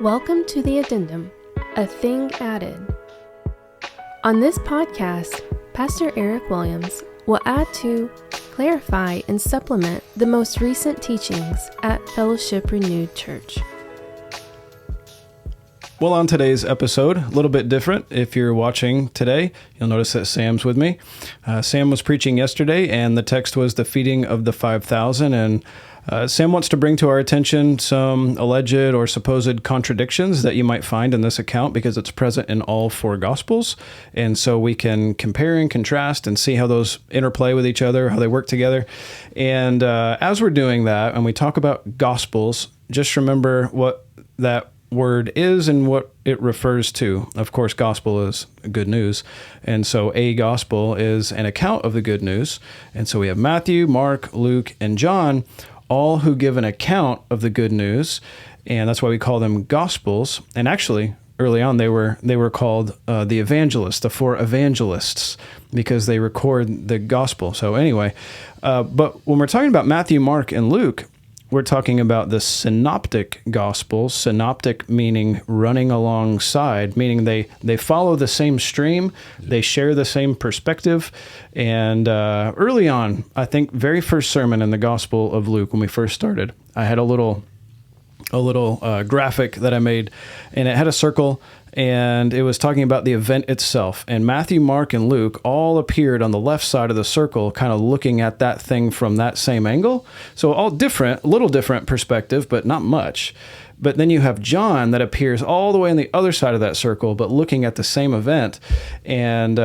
Welcome to the Addendum, a thing added. On this podcast, Pastor Eric Williams will add to, clarify, and supplement the most recent teachings at Fellowship Renewed Church. Well, on today's episode, a little bit different. If you're watching today, you'll notice that Sam's with me. Sam was preaching yesterday, and the text was the feeding of the 5,000, and Sam wants to bring to our attention some alleged or supposed contradictions that you might find in this account because it's present in all four Gospels. And so we can compare and contrast and see how those interplay with each other, how they work together. And as we're doing that, and we talk about Gospels, just remember what that word is and what it refers to. Of course, gospel is good news. And so a gospel is an account of the good news. And so we have Matthew, Mark, Luke, and John, all who give an account of the good news, and that's why we call them Gospels. And actually, early on, they were called the evangelists, the four evangelists, because they record the gospel. So anyway, but when we're talking about Matthew, Mark, and Luke, we're talking about the synoptic Gospels. Synoptic meaning running alongside, meaning they follow the same stream, they share the same perspective. And early on, I think very first sermon in the Gospel of Luke, when we first started, I had a little graphic that I made, and it had a circle, and it was talking about the event itself. And Matthew, Mark, and Luke all appeared on the left side of the circle, kind of looking at that thing from that same angle. So all different, a little different perspective, but not much. But then you have John that appears all the way on the other side of that circle, but looking at the same event. And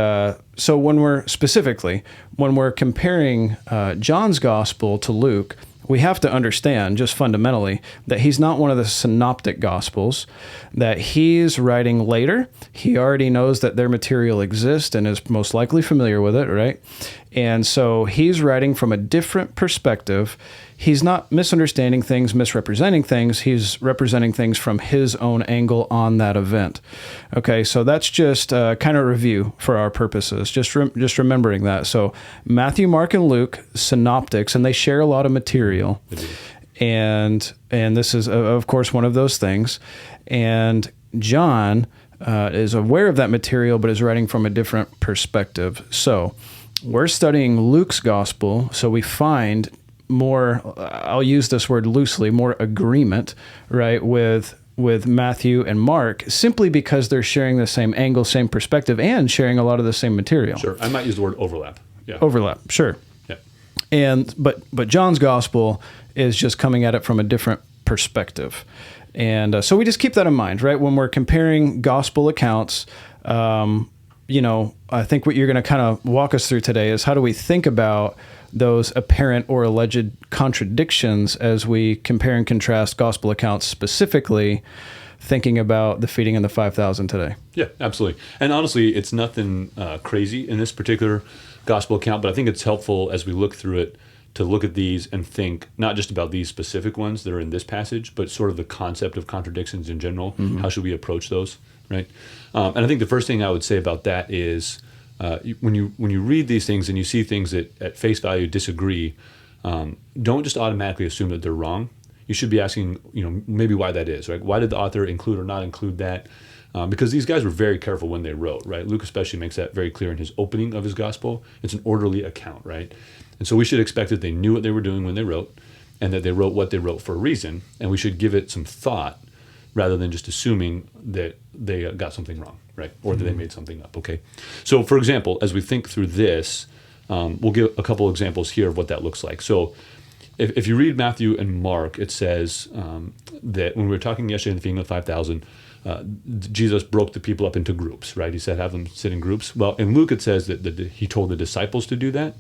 so when we're comparing John's gospel to Luke, we have to understand, just fundamentally, that he's not one of the synoptic gospels, that he's writing later. He already knows that their material exists and is most likely familiar with it, right? And so he's writing from a different perspective. He's not misunderstanding things, misrepresenting things. He's representing things from his own angle on that event. Okay, so that's just kind of review for our purposes, just remembering that. So Matthew, Mark, and Luke, synoptics, and they share a lot of material. And this is, of course, one of those things. And John is aware of that material, but is writing from a different perspective. So we're studying Luke's gospel, so we find more, I'll use this word loosely, more agreement, right, with Matthew and Mark, simply because they're sharing the same angle, same perspective, and sharing a lot of the same material. Sure. I might use the word overlap. Yeah. Overlap, sure. Yeah. But John's gospel is just coming at it from a different perspective. And so we just keep that in mind, right? When we're comparing gospel accounts, I think what you're going to kind of walk us through today is how do we think about those apparent or alleged contradictions as we compare and contrast gospel accounts, specifically thinking about the feeding of the 5,000 today. Yeah, absolutely. And honestly, it's nothing crazy in this particular gospel account, but I think it's helpful as we look through it to look at these and think not just about these specific ones that are in this passage, but sort of the concept of contradictions in general. Mm-hmm. How should we approach those, right? And I think the first thing I would say about that is when you read these things and you see things that at face value disagree, don't just automatically assume that they're wrong. You should be asking, maybe why that is, right? Why did the author include or not include that? Because these guys were very careful when they wrote, right? Luke especially makes that very clear in his opening of his gospel. It's an orderly account, right? And so we should expect that they knew what they were doing when they wrote, and that they wrote what they wrote for a reason, and we should give it some thought rather than just assuming that they got something wrong, right? Or that they made something up, okay? So, for example, as we think through this, we'll give a couple examples here of what that looks like. So if you read Matthew and Mark, it says that when we were talking yesterday in the feeding of 5,000, Jesus broke the people up into groups, right? He said, have them sit in groups. Well, in Luke, it says that he told the disciples to do that,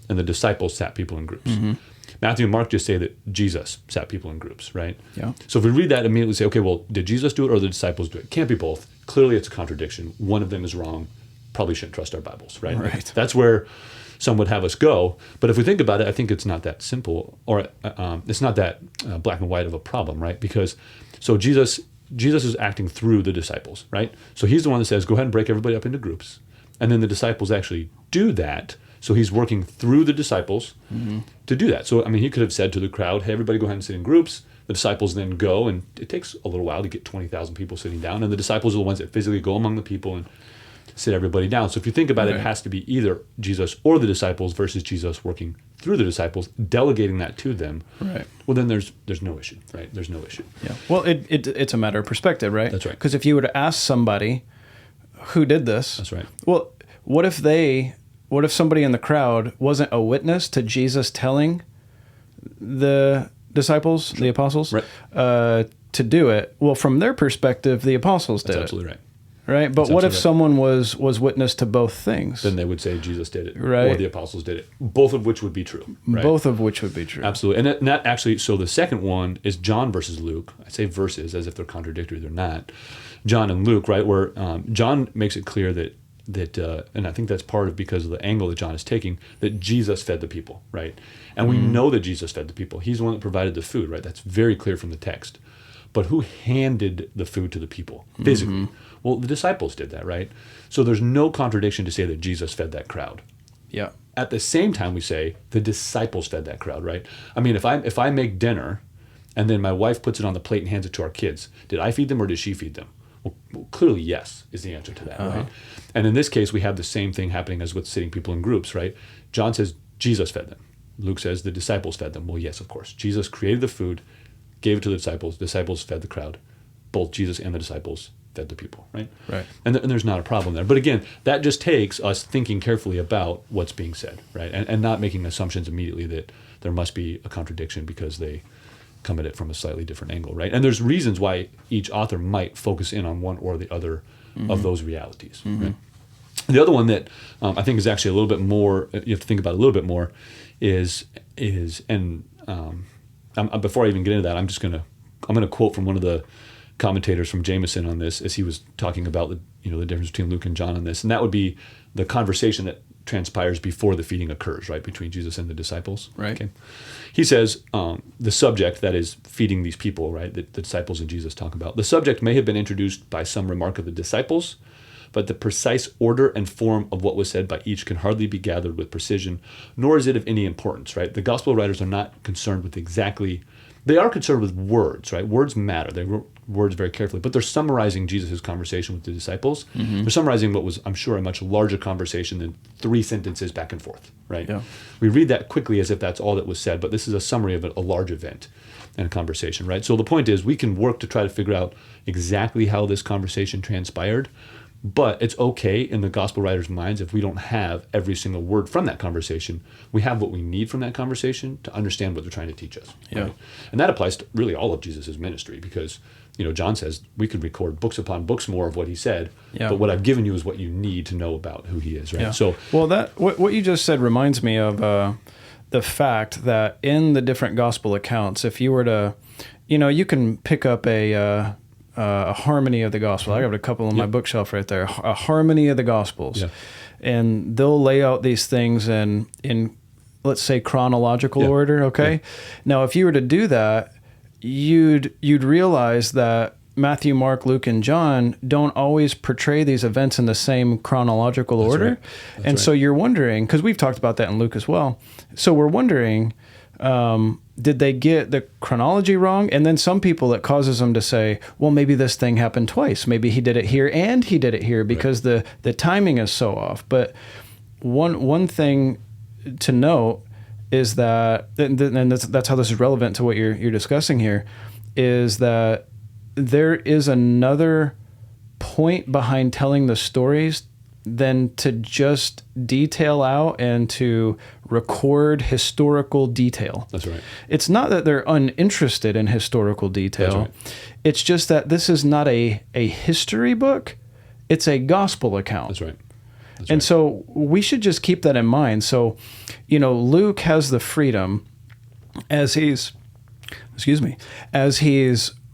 and the disciples sat people in groups. Mm-hmm. Matthew and Mark just say that Jesus sat people in groups, right? Yeah. So if we read that, immediately say, okay, well, did Jesus do it or the disciples do it? Can't be both. Clearly, it's a contradiction. One of them is wrong. Probably shouldn't trust our Bibles, right? Right. That's where some would have us go. But if we think about it, I think it's not that simple, or it's not that black and white of a problem, right? Because so Jesus is acting through the disciples, right? So he's the one that says, go ahead and break everybody up into groups. And then the disciples actually do that So he's working through the disciples to do that. So, I mean, he could have said to the crowd, hey, everybody go ahead and sit in groups. The disciples then go, and it takes a little while to get 20,000 people sitting down. And the disciples are the ones that physically go among the people and sit everybody down. So if you think about it, it has to be either Jesus or the disciples versus Jesus working through the disciples, delegating that to them. Right. Well, then there's no issue, right? There's no issue. Yeah. Well, it's a matter of perspective, right? That's right. Because if you were to ask somebody who did this, That's right. Well, what if somebody in the crowd wasn't a witness to Jesus telling the disciples, the apostles, to do it? Well, from their perspective, the apostles did it. That's absolutely right. Right? But what if someone was witness to both things? Then they would say Jesus did it, right, or the apostles did it, both of which would be true. Right? Both of which would be true. Absolutely. And that actually, so the second one is John versus Luke. I say verses as if they're contradictory. They're not. John and Luke, right, where John makes it clear that and I think that's part of because of the angle that John is taking, that Jesus fed the people, right? And we know that Jesus fed the people. He's the one that provided the food, right? That's very clear from the text. But who handed the food to the people physically? Well, the disciples did that, right? So there's no contradiction to say that Jesus fed that crowd. Yeah. At the same time, we say the disciples fed that crowd, right? I mean, if I make dinner and then my wife puts it on the plate and hands it to our kids, did I feed them or did she feed them? Well, clearly, yes, is the answer to that, right? And in this case, we have the same thing happening as with sitting people in groups, right? John says Jesus fed them. Luke says the disciples fed them. Well, yes, of course. Jesus created the food, gave it to the disciples fed the crowd. Both Jesus and the disciples fed the people, right? Right. And there's not a problem there. But again, that just takes us thinking carefully about what's being said, right? And not making assumptions immediately that there must be a contradiction because they come at it from a slightly different angle, right? And there's reasons why each author might focus in on one or the other of those realities, right? The other one that I think is actually a little bit more, you have to think about a little bit more, is before I even get into that, I'm going to quote from one of the commentators from Jameson on this as he was talking about the difference between Luke and John on this, and that would be the conversation that transpires before the feeding occurs, right, between Jesus and the disciples. Right. Okay. He says the subject, that is feeding these people, right, that the disciples and Jesus talk about, the subject may have been introduced by some remark of the disciples, but the precise order and form of what was said by each can hardly be gathered with precision, nor is it of any importance, right? The gospel writers are not concerned with they are concerned with words, right? Words matter. They wrote words very carefully, but they're summarizing Jesus' conversation with the disciples. They're summarizing what was, I'm sure, a much larger conversation than 3 sentences back and forth, right? Yeah. We read that quickly as if that's all that was said, but this is a summary of a large event and a conversation, right? So the point is, we can work to try to figure out exactly how this conversation transpired, but it's okay in the gospel writers' minds if we don't have every single word from that conversation. We have what we need from that conversation to understand what they're trying to teach us. Yeah. Right? And that applies to really all of Jesus' ministry, because John says we could record books upon books more of what he said, but what I've given you is what you need to know about who he is, right? Yeah. So, well, what you just said reminds me of the fact that in the different gospel accounts, if you were to, you can pick up a harmony of the gospel. I got a couple on my bookshelf right there. A harmony of the gospels, and they'll lay out these things in let's say chronological order. Okay, now if you were to do that, you'd realize that Matthew, Mark, Luke, and John don't always portray these events in the same chronological order, right. And so you're wondering, because we've talked about that in Luke as well. So we're wondering, did they get the chronology wrong? And then some people, that causes them to say, well, maybe this thing happened twice. Maybe he did it here and he did it here because the timing is so off. But one thing to note is that, and that's how this is relevant to what you're discussing here, is that there is another point behind telling the stories than to just detail out and to record historical detail. That's right. It's not that they're uninterested in historical detail. That's right. It's just that this is not a history book. It's a gospel account. That's right. And so we should just keep that in mind. So, Luke has the freedom as he's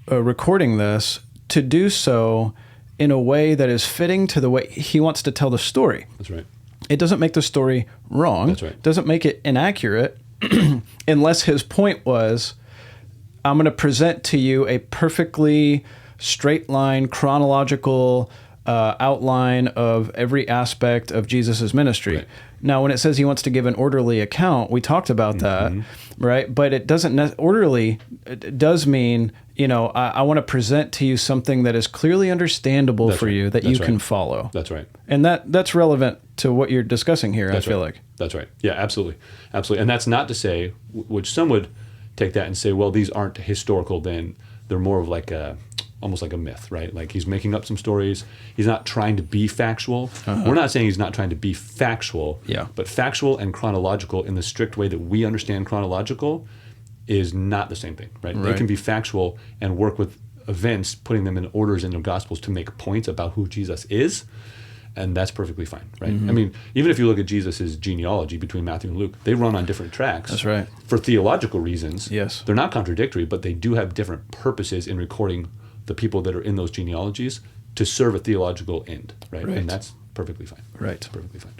recording this to do so in a way that is fitting to the way he wants to tell the story. That's right. It doesn't make the story wrong. That's right. Doesn't make it inaccurate unless his point was, I'm going to present to you a perfectly straight line, chronological outline of every aspect of Jesus' ministry. Right. Now, when it says he wants to give an orderly account, we talked about that, right? But it doesn't orderly. It does mean, I want to present to you something that is clearly understandable for you that you can follow. That's right. And that's relevant to what you're discussing here. I feel like that's right. Yeah, absolutely, absolutely. And that's not to say, which some would take that and say, well, these aren't historical. Then they're more of like almost like a myth, right? Like he's making up some stories. He's not trying to be factual. We're not saying he's not trying to be factual. Yeah. But factual and chronological in the strict way that we understand chronological is not the same thing, right? They can be factual and work with events, putting them in orders in the Gospels to make points about who Jesus is, and that's perfectly fine, right? I mean, even if you look at Jesus' genealogy between Matthew and Luke, they run on different tracks. That's right. For theological reasons. Yes. They're not contradictory, but they do have different purposes in recording the people that are in those genealogies to serve a theological end, right? And that's perfectly fine. Right. It's perfectly fine.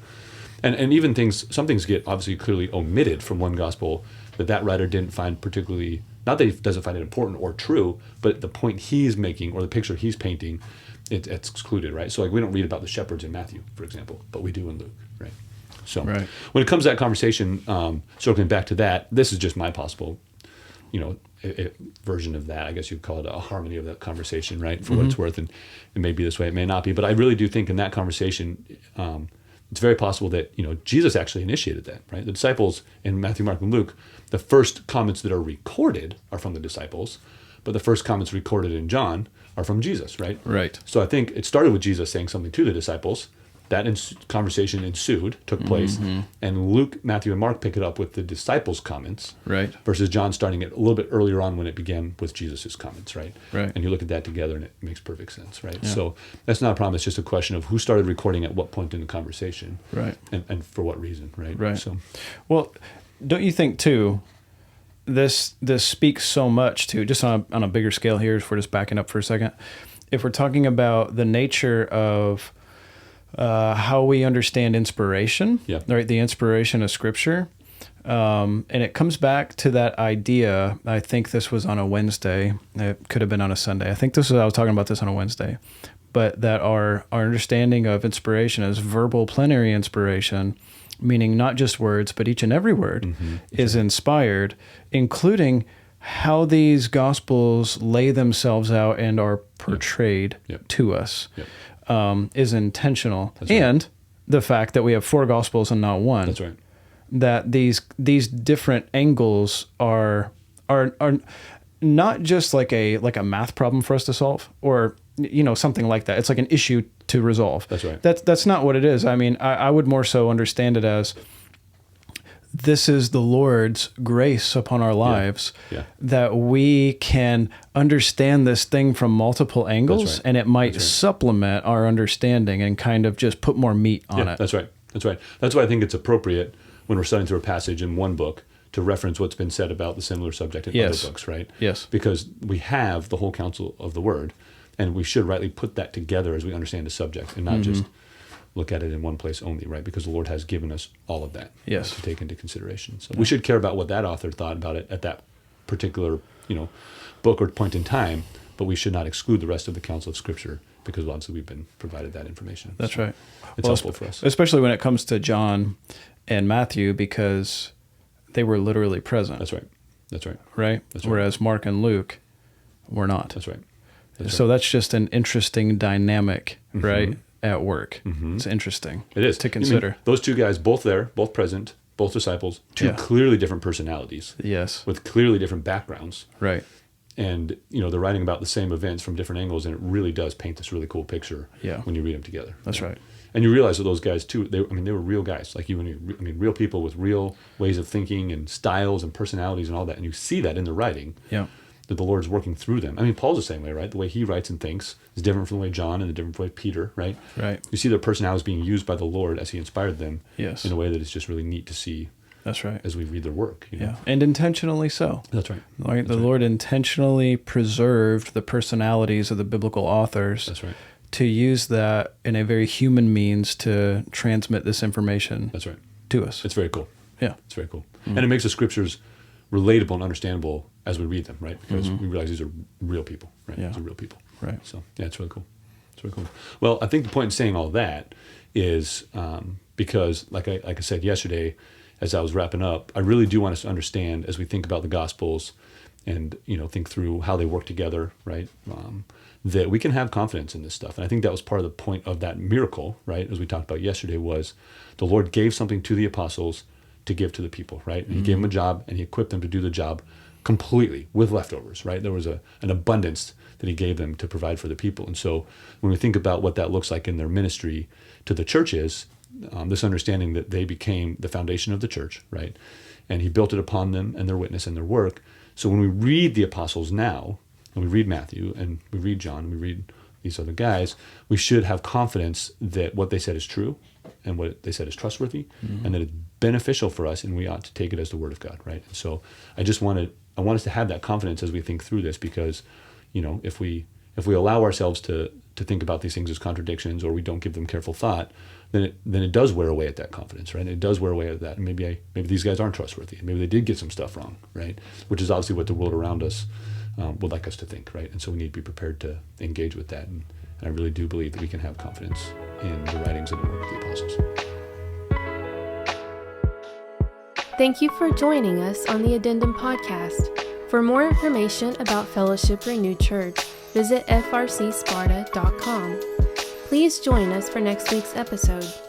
And even some things get obviously clearly omitted from one gospel that writer didn't find particularly, not that he doesn't find it important or true, but the point he's making or the picture he's painting, it's excluded, right? So like we don't read about the shepherds in Matthew, for example, but we do in Luke, right? So when it comes to that conversation, circling back to that, this is just my possible, a version of that. I guess you'd call it a harmony of that conversation, right? For what it's worth, and it may be this way, it may not be, but I really do think in that conversation, it's very possible that Jesus actually initiated that, right? The disciples in Matthew, Mark, and Luke, the first comments that are recorded are from the disciples, but the first comments recorded in John are from Jesus, right? Right. So I think it started with Jesus saying something to the disciples. That conversation took place, and Luke, Matthew, and Mark pick it up with the disciples' comments, right? Versus John starting it a little bit earlier on when it began with Jesus' comments, right? Right. And you look at that together, and it makes perfect sense, right? Yeah. So that's not a problem. It's just a question of who started recording at what point in the conversation, right? And for what reason, right? Right. So, well, don't you think too? This speaks so much to, just on a bigger scale here, if we're just backing up for a second, if we're talking about the nature of how we understand inspiration, right? The inspiration of Scripture. And it comes back to that idea. I think this was on a Wednesday. It could have been on a Sunday. I was talking about this on a Wednesday. But that our understanding of inspiration is verbal plenary inspiration, meaning not just words, but each and every word is inspired, including how these Gospels lay themselves out and are portrayed to us. Is intentional. And the fact that we have 4 Gospels and not one. That's right. That these different angles are not just like a math problem for us to solve, or something like that. It's like an issue to resolve. That's right. That's not what it is. I mean, I would more so understand it as, this is the Lord's grace upon our lives, that we can understand this thing from multiple angles, and it might supplement our understanding and kind of just put more meat on it. That's right. That's right. That's why I think it's appropriate when we're studying through a passage in one book to reference what's been said about the similar subject in other books, right? Yes. Because we have the whole counsel of the Word, and we should rightly put that together as we understand the subject, and not just look at it in one place only, right? Because the Lord has given us all of that to take into consideration. So we should care about what that author thought about it at that particular, book or point in time, but we should not exclude the rest of the counsel of Scripture, because obviously we've been provided that information. That's right. It's helpful for us. Especially when it comes to John and Matthew, because they were literally present. That's right. That's right. Right? That's right. Whereas Mark and Luke were not. That's right. So that's just an interesting dynamic, right? At work. It's interesting. It is. To consider. I mean, those two guys, both there, both present, both disciples, two clearly different personalities. Yes. With clearly different backgrounds. Right. And, they're writing about the same events from different angles, and it really does paint this really cool picture when you read them together. That's right. And you realize that those guys, too, they were real guys, like you and me. Real people with real ways of thinking and styles and personalities and all that. And you see that in the writing. Yeah. That the Lord's working through them. I mean, Paul's the same way, right? The way he writes and thinks is different from the way John and the different way Peter, right? Right. You see their personalities being used by the Lord as he inspired them in a way that is just really neat to see. That's right. As we read their work. Yeah. And intentionally so. That's right. Right? The Lord intentionally preserved the personalities of the biblical authors. That's right. To use that in a very human means to transmit this information. That's right. To us. It's very cool. Yeah. It's very cool. And it makes the Scriptures relatable and understandable as we read them, right? Because we realize these are real people, right? Yeah. These are real people. Right. So, yeah, it's really cool. That's very cool. Well, I think the point in saying all that is because, like I said yesterday, as I was wrapping up, I really do want us to understand as we think about the Gospels and think through how they work together, right? That we can have confidence in this stuff. And I think that was part of the point of that miracle, right? As we talked about yesterday, was the Lord gave something to the apostles to give to the people, right? And he gave them a job and he equipped them to do the job completely with leftovers, right? There was an abundance that he gave them to provide for the people. And so when we think about what that looks like in their ministry to the churches, this understanding that they became the foundation of the church, right? And he built it upon them and their witness and their work. So when we read the apostles now, and we read Matthew, and we read John, and we read these other guys, we should have confidence that what they said is true, and what they said is trustworthy, and that it's beneficial for us, and we ought to take it as the word of God, right? And so I want us to have that confidence as we think through this, because if we allow ourselves to think about these things as contradictions, or we don't give them careful thought, then it does wear away at that confidence, right? It does wear away at that. And maybe these guys aren't trustworthy. Maybe they did get some stuff wrong, right? Which is obviously what the world around us would like us to think, right? And so we need to be prepared to engage with that. And I really do believe that we can have confidence in the writings and the work of the apostles. Thank you for joining us on the Addendum podcast. For more information about Fellowship Renewed Church, visit frcsparta.com. Please join us for next week's episode.